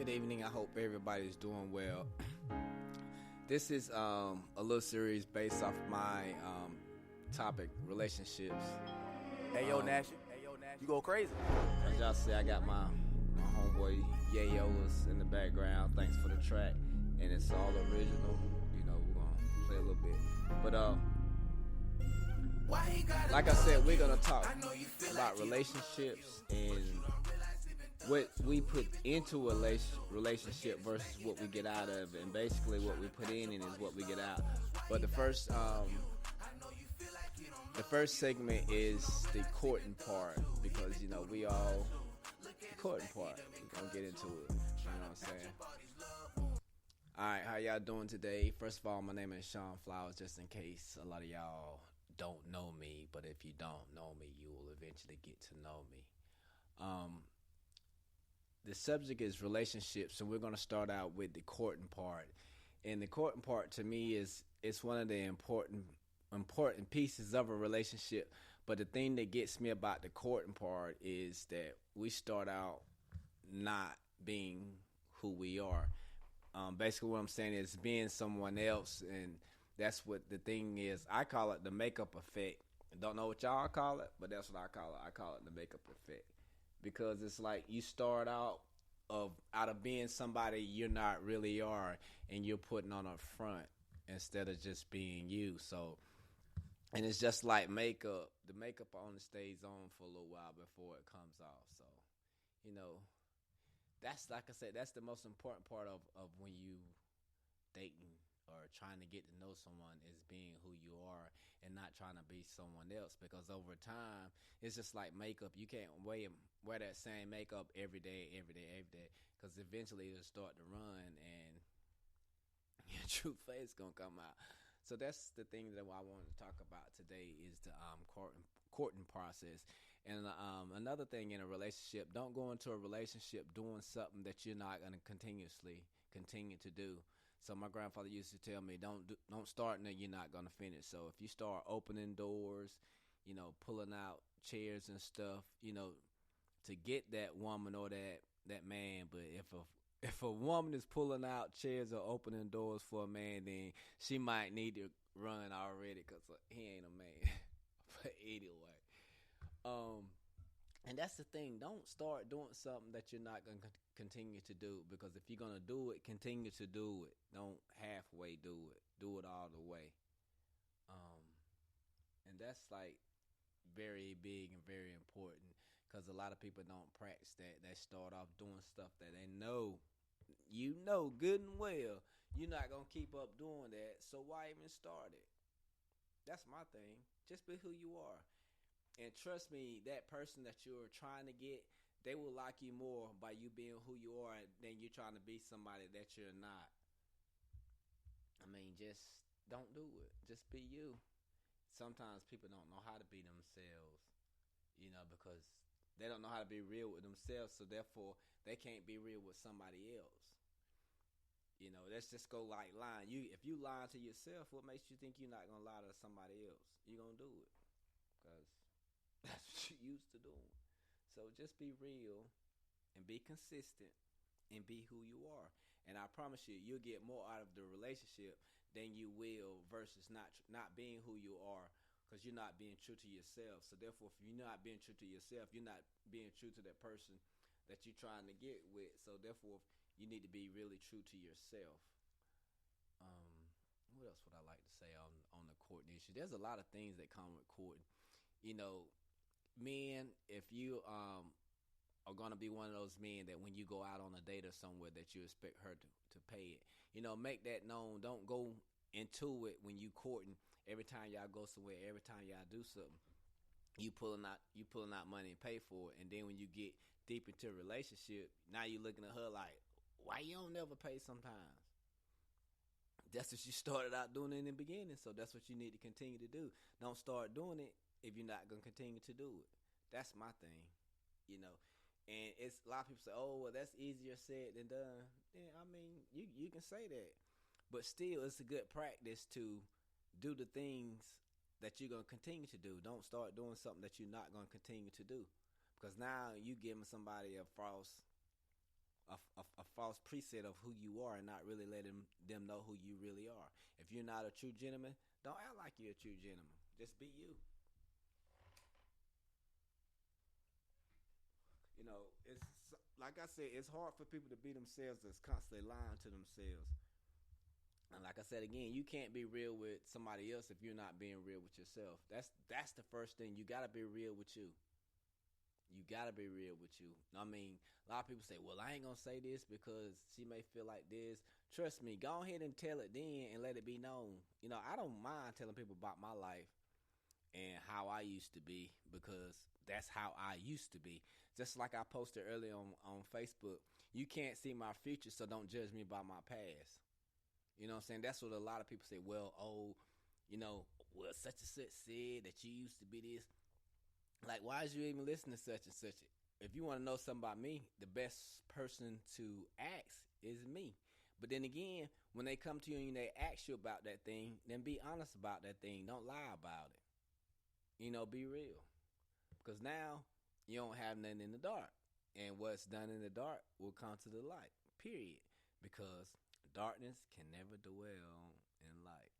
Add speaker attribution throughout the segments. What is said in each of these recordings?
Speaker 1: Good evening. I hope everybody's doing well. This is a little series based off my topic, relationships.
Speaker 2: Hey yo, Nash, you go crazy.
Speaker 1: As y'all see, I got my homeboy Yayo's in the background. Thanks for the track, and it's all original. You know, we're gonna play a little bit, but like I said, we're gonna talk about relationships and what we put into a relationship versus what we get out of, and basically what we put in and is what we get out. But the first segment is the courting part, because you know we all the courting part. We're gonna get into it. You know what I'm saying? All right, how y'all doing today? First of all, my name is Sean Flowers. Just in case a lot of y'all don't know me, but if you don't know me, you will eventually get to know me. The subject is relationships, and we're going to start out with the courting part. And the courting part, to me, is it's one of the important pieces of a relationship. But the thing that gets me about the courting part is that we start out not being who we are. Basically, what I'm saying is being someone else, and that's what the thing is. I call it the makeup effect. I don't know what y'all call it, but that's what I call it. I call it the makeup effect. Because it's like you start out of being somebody you're not really are, and you're putting on a front instead of just being you. So, and it's just like makeup. The makeup only stays on for a little while before it comes off. So, you know, that's, like I said, that's the most important part of when you dating or trying to get to know someone, is being who you are and not trying to be someone else. Because over time, it's just like makeup. You can't wear that same makeup every day, because eventually it'll start to run and your true face gonna come out. So that's the thing that I wanted to talk about today, is the courting process. And another thing in a relationship, don't go into a relationship doing something that you're not gonna continue to do. So my grandfather used to tell me, don't start and you're not going to finish. So if you start opening doors, you know, pulling out chairs and stuff, you know, to get that woman or that man. But if a woman is pulling out chairs or opening doors for a man, then she might need to run already, because he ain't a man. But anyway, and that's the thing. Don't start doing something that you're not going to continue to do, because if you're going to do it, continue to do it. Don't halfway do it. Do it all the way. And that's like very big and very important, because a lot of people don't practice that. They start off doing stuff that they know, you know good and well, you're not going to keep up doing that. So why even start it? That's my thing. Just be who you are. And trust me, that person that you're trying to get, they will like you more by you being who you are than you trying to be somebody that you're not. I mean, just don't do it. Just be you. Sometimes people don't know how to be themselves, you know, because they don't know how to be real with themselves, so therefore they can't be real with somebody else. You know, let's just go like lying. If you lie to yourself, what makes you think you're not going to lie to somebody else? You're going to do it, because that's what you used to doing. So just be real and be consistent and be who you are. And I promise you, you'll get more out of the relationship than you will versus not being who you are, because you're not being true to yourself. So therefore, if you're not being true to yourself, you're not being true to that person that you're trying to get with. So therefore, you need to be really true to yourself. What else would I like to say on the courting issue? There's a lot of things that come with courting. You know, men, if you are going to be one of those men that when you go out on a date or somewhere that you expect her to pay it, you know, make that known. Don't go into it when you courting. Every time y'all go somewhere, every time y'all do something, you pulling out money and pay for it. And then when you get deep into a relationship, now you looking at her like, why you don't never pay sometimes? That's what you started out doing in the beginning, so that's what you need to continue to do. Don't start doing it if you're not going to continue to do it. That's my thing, you know. And it's a lot of people say, oh, well, that's easier said than done. Yeah, I mean, you can say that. But still, it's a good practice to do the things that you're going to continue to do. Don't start doing something that you're not going to continue to do. Because now you giving somebody a false a false preset of who you are and not really letting them know who you really are. If you're not a true gentleman, don't act like you're a true gentleman. Just be you. It's like I said, it's hard for people to be themselves that's constantly lying to themselves. And like I said again, you can't be real with somebody else if you're not being real with yourself. That's the first thing. You gotta be real with you. You gotta be real with you. I mean, a lot of people say, "Well, I ain't gonna say this because she may feel like this." Trust me, go ahead and tell it then, and let it be known. I don't mind telling people about my life and how I used to be because that's how I used to be. Just like I posted earlier on Facebook, you can't see my future, so don't judge me by my past. You know what I'm saying? That's what a lot of people say. Well, well, such and such said that you used to be this. Like, why did you even listen to such and such? If you want to know something about me, the best person to ask is me. But then again, when they come to you and they ask you about that thing, then be honest about that thing. Don't lie about it. Be real. Because now you don't have nothing in the dark. And what's done in the dark will come to the light, period. Because darkness can never dwell in light.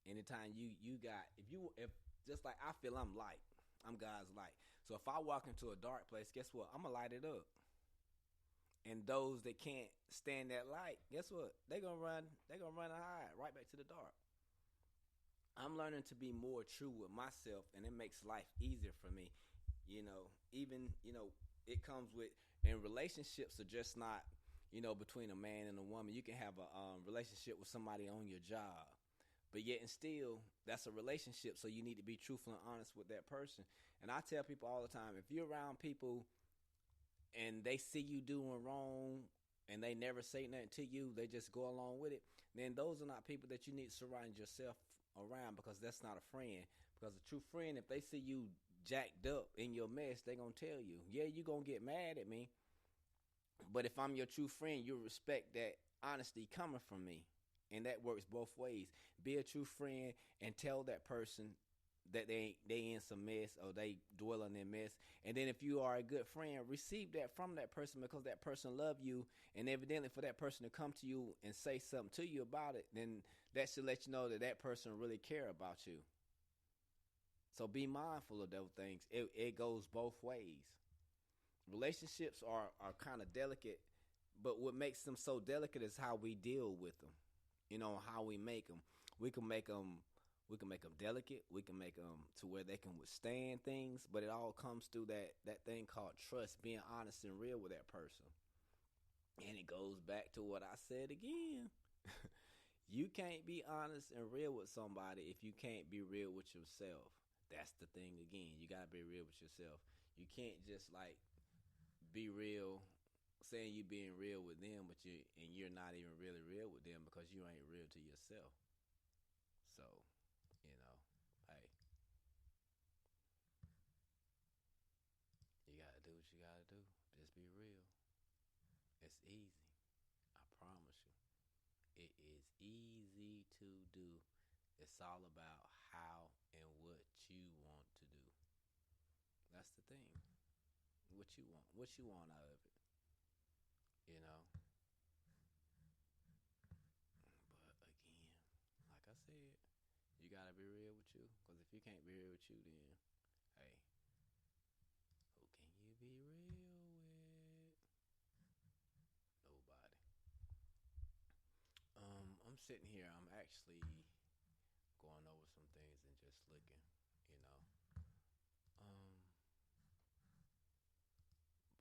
Speaker 1: Anytime you got, if just like I feel I'm light, I'm God's light. So if I walk into a dark place, guess what? I'm going to light it up. And those that can't stand that light, guess what? They're going to run and hide right back to the dark. I'm learning to be more true with myself, and it makes life easier for me. Even, it comes with, and relationships are just not, between a man and a woman. You can have a relationship with somebody on your job, but yet and still, that's a relationship, so you need to be truthful and honest with that person. And I tell people all the time, if you're around people and they see you doing wrong and they never say nothing to you, they just go along with it, then those are not people that you need to surround yourself around, because that's not a friend. Because a true friend, if they see you jacked up in your mess, they gonna tell you, yeah, you gonna get mad at me, but if I'm your true friend, you'll respect that honesty coming from me. And that works both ways. Be a true friend and tell that person that they in some mess, or they dwell in their mess. And then if you are a good friend, receive that from that person, because that person love you. And evidently for that person to come to you and say something to you about it, then that should let you know that that person really care about you. So be mindful of those things. It goes both ways. Relationships are kind of delicate, but what makes them so delicate is how we deal with them. How we make them. We can make them delicate. We can make them to where they can withstand things, but it all comes through that thing called trust, being honest and real with that person. And it goes back to what I said again. You can't be honest and real with somebody if you can't be real with yourself. That's the thing again. You got to be real with yourself. You can't just like be real, saying you being real with them, but you're not even really real with them, because you ain't real to yourself. So, hey, you gotta do what you gotta do. Just be real. It's easy. I promise you. It is easy to do. It's all about how and what you want to do. That's the thing. What you want. What you want out of it. you know. But again, like I said, you gotta be real with you. Because if you can't be real with you, then hey, who can you be real with? Nobody. I'm sitting here. I'm actually going over some things and just looking. You know. Um.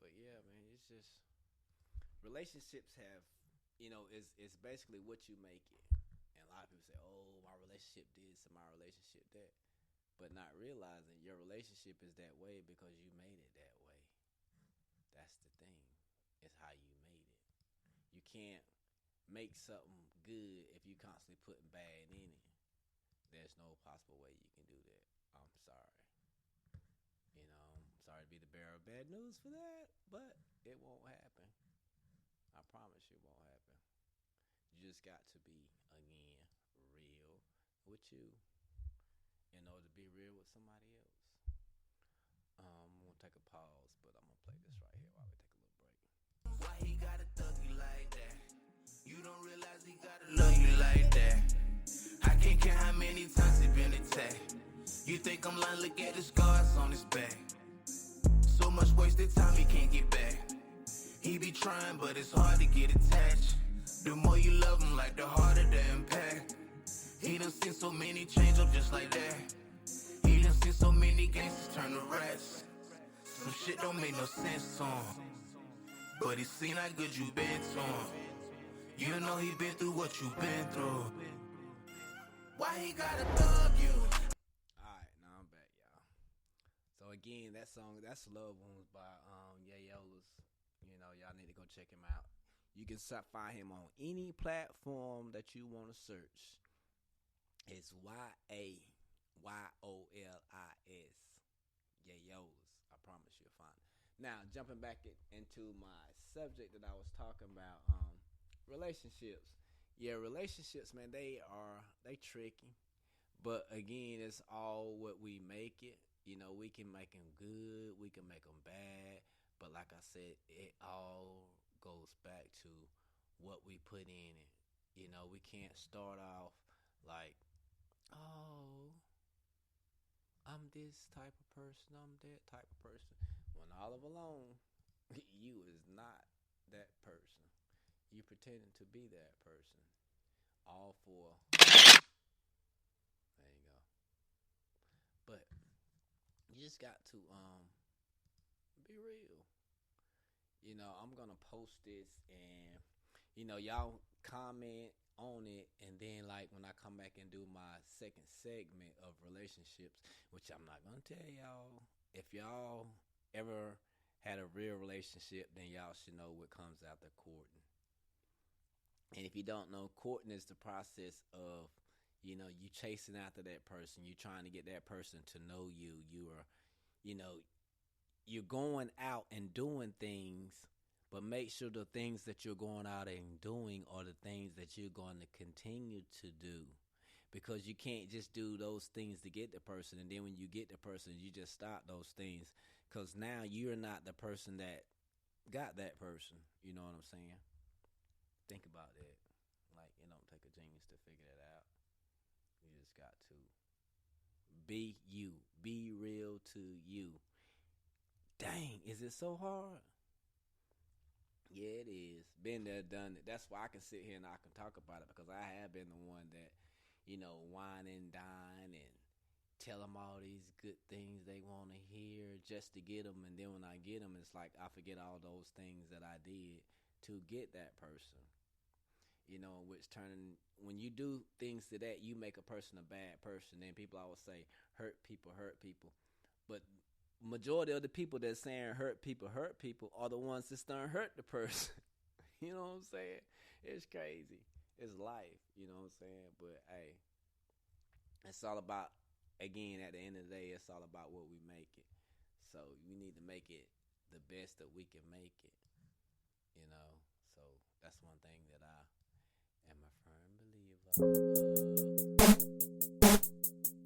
Speaker 1: But yeah, man, it's just relationships have, it's basically what you make it. And a lot of people say, "Oh, my relationship this and my relationship that," but not realizing your relationship is that way because you made it that way. That's the thing. It's how you made it. You can't make something good if you constantly putting bad in it. There's no possible way you can do that. I'm sorry. I'm sorry to be the bearer of bad news for that, but it won't happen. I promise you it won't happen. You just got to be, again, real with you in order to be real with somebody else. I'm going to take a pause, but I'm going to play this right here while we take a little break.
Speaker 3: how many times he been attacked. You think I'm lying? Look at the scars on his back. So much wasted time he can't get back. He be trying, but it's hard to get attached. The more you love him, like the harder the impact. He done seen so many change up just like that. He done seen so many gangsters turn to rats. Some shit don't make no sense to him, but he seen how good you been to him. You know he been through what you been through. Why he gotta thug you?
Speaker 1: Alright, now I'm back, y'all. So again, that song, that's Love Wounds by Yayolas. You know, y'all need to go check him out. You can find him on any platform that you want to search. It's Yayolis. Yayolas. I promise you'll find it. Now, jumping back into my subject that I was talking about, relationships. Yeah, relationships, man, they tricky. But again, it's all what we make it. You know, we can make them good, we can make them bad. But like I said, it all goes back to what we put in it. You know, we can't start off like, oh, I'm this type of person, I'm that type of person. When all of alone, you is not that person. You pretending to be that person. All for, there you go. But you just got to be real. You know, I'm gonna post this, and you know, y'all comment on it, and then like when I come back and do my second segment of relationships, which I'm not gonna tell y'all. If y'all ever had a real relationship, then y'all should know what comes after courting. And if you don't know, courting is the process of, you know, you chasing after that person, you trying to get that person to know you. You are, you know, you're going out and doing things, but make sure the things that you're going out and doing are the things that you're going to continue to do. Because you can't just do those things to get the person, and then when you get the person, you just stop those things. Because now you're not the person that got that person. You know what I'm saying? Think about that. Like, it don't take a genius to figure that out. You just got to be you. Be real to you. Dang, is it so hard? Yeah, it is. Been there, done it. That's why I can sit here and I can talk about it, because I have been the one that, you know, wine and dine and tell them all these good things they want to hear just to get them. And then when I get them, it's like I forget all those things that I did to get that person. You know, which when you do things to that, you make a person a bad person. And people always say, hurt people. But majority of the people that's saying hurt people are the ones that start hurt the person. You know what I'm saying? It's crazy. It's life. You know what I'm saying? But hey, it's all about, again, at the end of the day, it's all about what we make it. So we need to make it the best that we can make it. You know, so that's one thing that I am a firm believer of.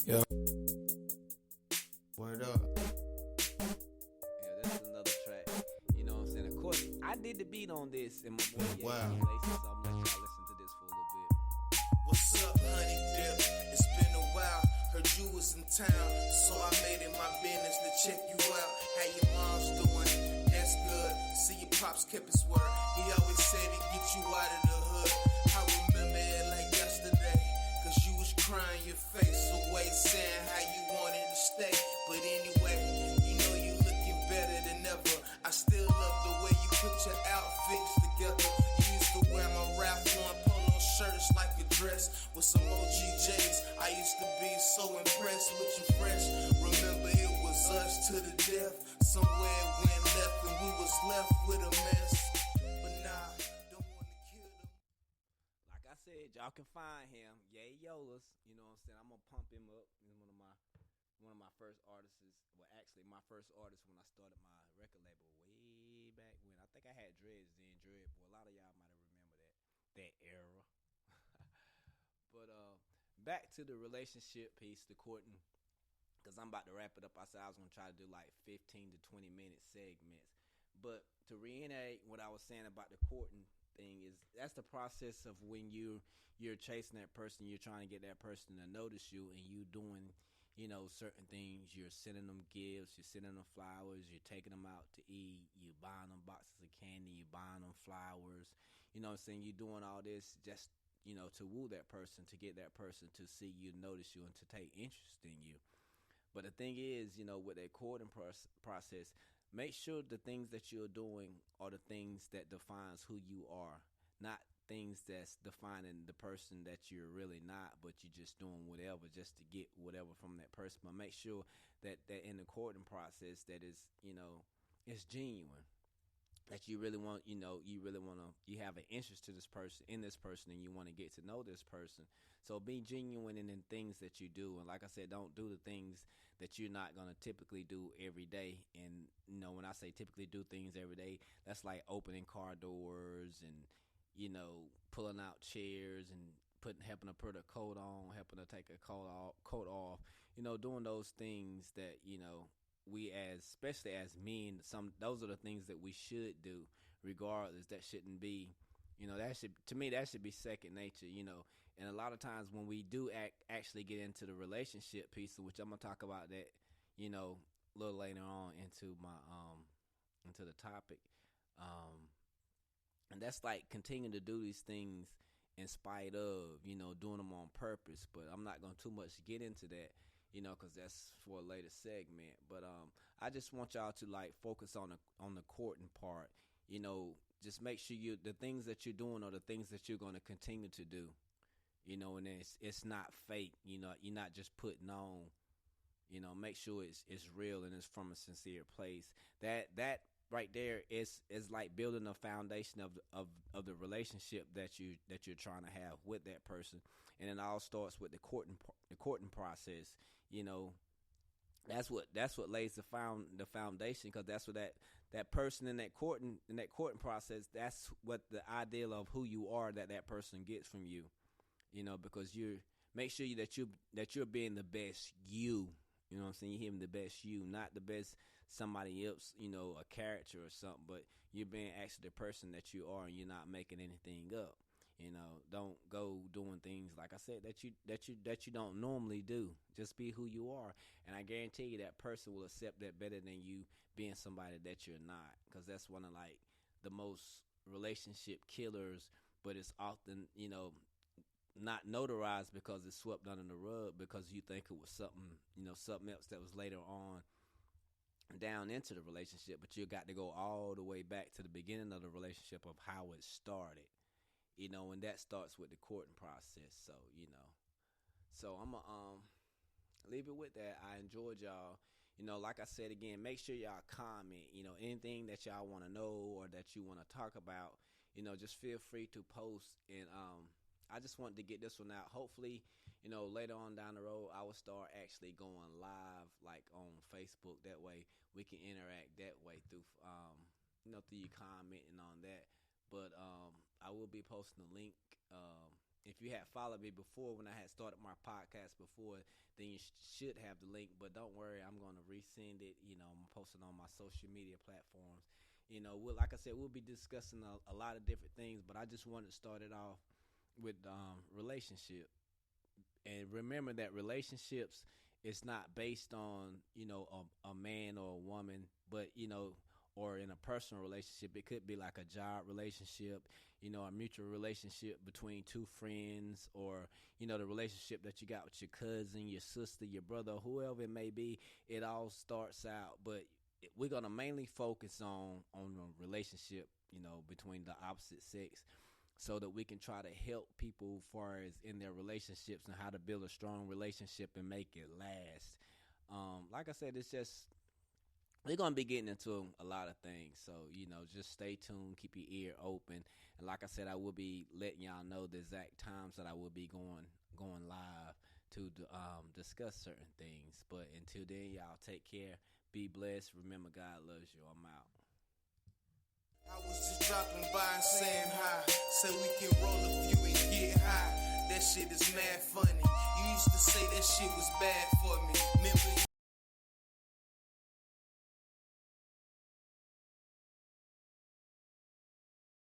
Speaker 4: Yo. Word up.
Speaker 1: Yeah, this is another track. You know what I'm saying? Of course, I did the beat on this in my boy
Speaker 4: Wow.
Speaker 1: Laces, so I'm gonna let y'all listen to this for a little bit.
Speaker 3: What's up, honey dip? It's been a while. Heard you was in town, so I made it my business to check you out. How your mom's doing? That's good. See your pops kept his word. He always said he'd get you out of the hood. I remember it like yesterday, cause you was crying your face away, saying how you wanted to stay. But anyway, you know you looking better than ever. I still love the way you put your outfits together. You used to wear my Ralph Lauren polo shirts like a dress with some OGJs. I used to be so impressed with you fresh. Remember it was us to the death. Somewhere it went left and we was left with a mess. But nah, don't wanna kill them.
Speaker 1: Like I said, y'all can find him, Yayolas. You know what I'm saying? I'm gonna pump him up. He's one of my first artists. Well, actually, my first artist when I started my record label way back when. I think I had Dreads then, Dread Boy. A lot of y'all might have remember that era. But back to the relationship piece, the courting, because I'm about to wrap it up. I said I was gonna try to do like 15 to 20 minute segments. But to reiterate what I was saying about the courting, thing is that's the process of when you're chasing that person, you're trying to get that person to notice you, and you doing, certain things. You're sending them gifts, you're sending them flowers, you're taking them out to eat, you're buying them boxes of candy, you're buying them flowers. You know what I'm saying? You're doing all this just, to woo that person, to get that person to see you, notice you, and to take interest in you. But the thing is, with that courting process, make sure the things that you're doing are the things that defines who you are, not things that's defining the person that you're really not, but you're just doing whatever just to get whatever from that person. But make sure that in the courting process that is, it's genuine. That you really want, you have an interest to this person, and you want to get to know this person. So be genuine in the things that you do. And like I said, don't do the things that you're not going to typically do every day. And, when I say typically do things every day, that's like opening car doors and, pulling out chairs and helping to put a coat on, helping to take a coat off, doing those things that, we especially as men, those are the things that we should do regardless. That shouldn't be, that should be second nature, and a lot of times when we do actually get into the relationship piece, which I'm going to talk about that, a little later on into the topic, and that's like continuing to do these things in spite of, doing them on purpose. But I'm not going to too much get into that, because that's for a later segment. But I just want y'all to like focus on the courting part. Just make sure the things that you're doing are the things that you're going to continue to do. And it's not fake. You're not just putting on. Make sure it's real and it's from a sincere place. That right there is like building a foundation of the relationship that you're trying to have with that person. And it all starts with the courting process. That's what lays the foundation, because that's what that person in that courting process, that's what the ideal of who you are that person gets from you. Because you make sure that you're being the best you. You know what I'm saying? You're him the best you, not the best somebody else, a character or something, but you're being actually the person that you are, and you're not making anything up. Don't go doing things, like I said, that you don't normally do. Just be who you are, and I guarantee you that person will accept that better than you being somebody that you're not, because that's one of like the most relationship killers. But it's often, not notarized because it's swept under the rug, because you think it was something else that was later on down into the relationship. But you got to go all the way back to the beginning of the relationship of how it started, and that starts with the courting process. So I'm gonna leave it with that. I enjoyed y'all. Like I said again, make sure y'all comment. Anything that y'all want to know or that you want to talk about. Just feel free to post. And I just wanted to get this one out. Hopefully, later on down the road, I will start actually going live, like on Facebook. That way, we can interact that way through, through you commenting on that. But I will be posting a link. If you had followed me before when I had started my podcast before, then you should have the link. But don't worry, I'm going to resend it. I'm posting on my social media platforms. Like I said, we'll be discussing a lot of different things. But I just wanted to start it off with relationship. And remember that relationships is not based on, a man or a woman, but, or in a personal relationship. It could be like a job relationship, a mutual relationship between two friends, or, the relationship that you got with your cousin, your sister, your brother, whoever it may be. It all starts out, but we're going to mainly focus on a relationship, between the opposite sex, so that we can try to help people as far as in their relationships and how to build a strong relationship and make it last. Like I said, it's just, we're going to be getting into a lot of things. So, just stay tuned, keep your ear open. And like I said, I will be letting y'all know the exact times that I will be going live to discuss certain things. But until then, y'all take care. Be blessed. Remember, God loves you. I'm out.
Speaker 3: I was just dropping by and saying hi. Say we can roll a few and get high. That shit is mad funny. You used to say that shit was bad for me. Remember